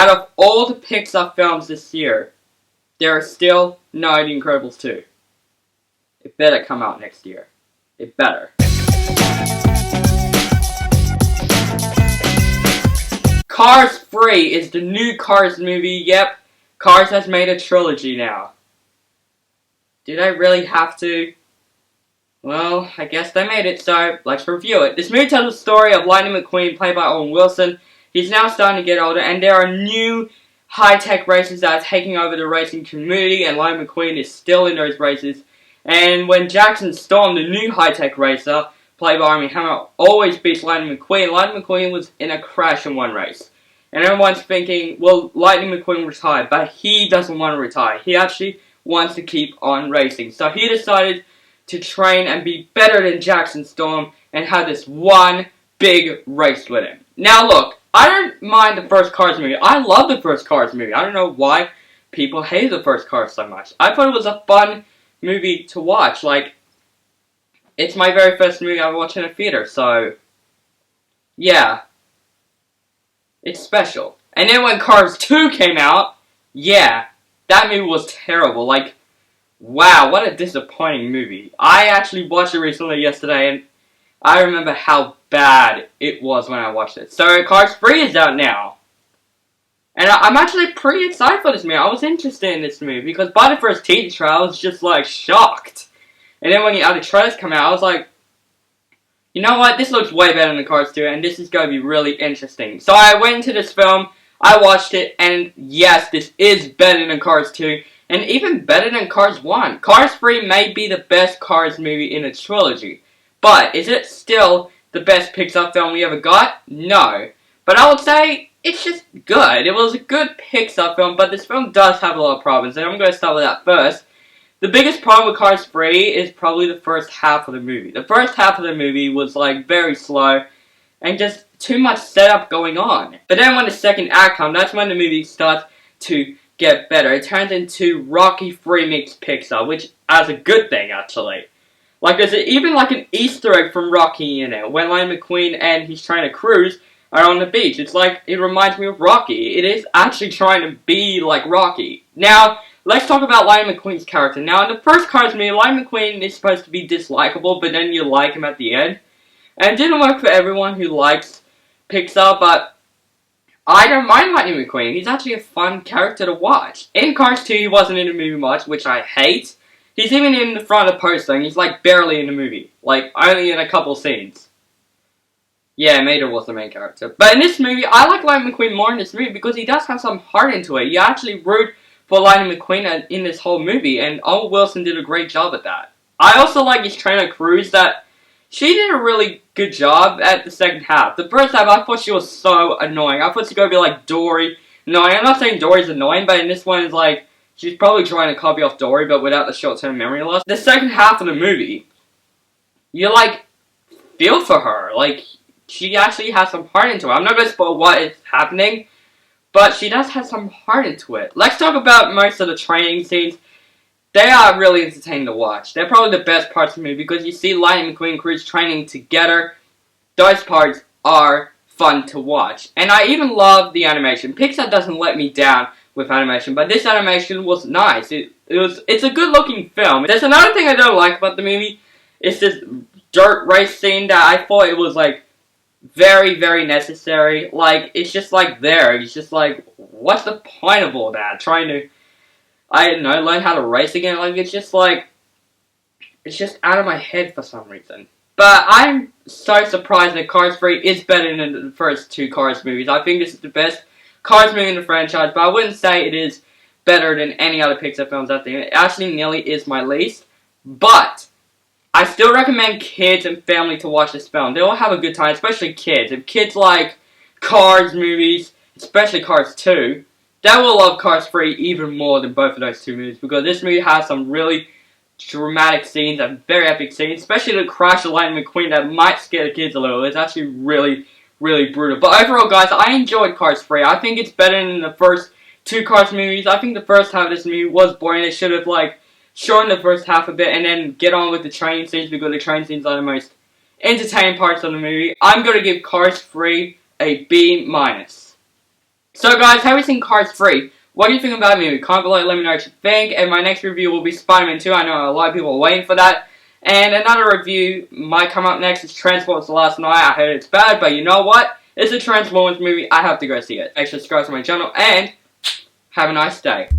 out of all the Pixar films this year, there are still no The Incredibles 2. It better come out next year. It better. Cars 3 is the new Cars movie. Yep, Cars has made a trilogy now. Did I really have to? Well, I guess they made it, so let's review it. This movie tells the story of Lightning McQueen, played by Owen Wilson. He's now starting to get older, and there are new high-tech races that are taking over the racing community, and Lightning McQueen is still in those races. And when Jackson Storm, the new high-tech racer, played by Armie Hammer, always beats Lightning McQueen was in a crash in one race. And everyone's thinking, well, Lightning McQueen retired, but he doesn't want to retire. He actually wants to keep on racing. So he decided to train and be better than Jackson Storm and have this one big race with him. Now look, I don't mind the first Cars movie. I love the first Cars movie. I don't know why people hate the first Cars so much. I thought it was a fun movie to watch. Like, it's my very first movie I watched in a theater, so yeah. It's special. And then when Cars 2 came out, yeah, that movie was terrible. Like, wow, what a disappointing movie. I actually watched it recently yesterday, and I remember how bad it was when I watched it. So, Cars 3 is out now. And I'm actually pretty excited for this movie. I was interested in this movie, because by the first teaser trailer, I was just, like, shocked. And then when the other trailers come out, I was like, you know what, this looks way better than Cars 2, and this is going to be really interesting. So I went into this film, I watched it, and yes, this is better than Cars 2, and even better than Cars 1. Cars 3 may be the best Cars movie in a trilogy, but is it still the best Pixar film we ever got? No. But I would say, it's just good. It was a good Pixar film, but this film does have a lot of problems, and I'm going to start with that first. The biggest problem with Cars 3 is probably the first half of the movie. The first half of the movie was, like, very slow and just too much setup going on. But then when the second act comes, that's when the movie starts to get better. It turns into Rocky 3 meets Pixar, which is a good thing, actually. Like, there's even, like, an Easter egg from Rocky in it, when Lightning McQueen and he's trying to cruise are on the beach. It's like, it reminds me of Rocky. It is actually trying to be like Rocky. Now, let's talk about Lightning McQueen's character. Now, in the first Cars movie, Lightning McQueen is supposed to be dislikable, but then you like him at the end. And it didn't work for everyone who likes Pixar, but I don't mind Lightning McQueen. He's actually a fun character to watch. In Cars 2, he wasn't in the movie much, which I hate. He's even in the front of the poster, and he's, like, barely in the movie. Like, only in a couple scenes. Yeah, Mater was the main character. But in this movie, I like Lightning McQueen more in this movie because he does have some heart into it. You actually root for Lightning McQueen in this whole movie, and Owen Wilson did a great job at that. I also like his trainer Cruz, that she did a really good job at the second half. The first half, I thought she was so annoying. I thought she was going to be like Dory. No, I'm not saying Dory's annoying, but in this one, it's like, she's probably trying to copy off Dory, but without the short-term memory loss. The second half of the movie, you, like, feel for her. Like, she actually has some heart into it. I'm not going to spoil what is happening, but she does have some heart into it. Let's talk about most of the training scenes. They are really entertaining to watch. They're probably the best parts of the movie because you see Lightning McQueen and Cruz training together. Those parts are fun to watch. And I even love the animation. Pixar doesn't let me down with animation, but this animation was nice. It's a good looking film. There's another thing I don't like about the movie. It's this dirt race scene that I thought it was like very, very necessary. Like, it's just like there. It's just like, what's the point of all that? Trying to, I don't know, learn how to race again? Like, it's just like, it's just out of my head for some reason. But I'm so surprised that Cars 3 is better than the first two Cars movies. I think this is the best Cars movie in the franchise, but I wouldn't say it is better than any other Pixar films out there. It actually nearly is my least. But I still recommend kids and family to watch this film. They will have a good time, especially kids. If kids like Cars movies, especially Cars 2, they will love Cars 3 even more than both of those two movies, because this movie has some really dramatic scenes and very epic scenes, especially the crash of Lightning McQueen that might scare the kids a little. It's actually really, really brutal. But overall, guys, I enjoyed Cars 3. I think it's better than the first two Cars movies. I think the first half of this movie was boring. They should have, like, shortened the first half a bit and then get on with the train scenes, because the train scenes are the most entertaining parts of the movie. I'm going to give Cars 3 a B-. So guys, have you seen Cars 3? What do you think about the movie? Comment below, let me know what you think. And my next review will be Spider-Man 2. I know a lot of people are waiting for that. And another review might come up next. It's Transformers The Last Night. I heard it's bad, but you know what? It's a Transformers movie. I have to go see it. Make sure to subscribe to my channel and have a nice day.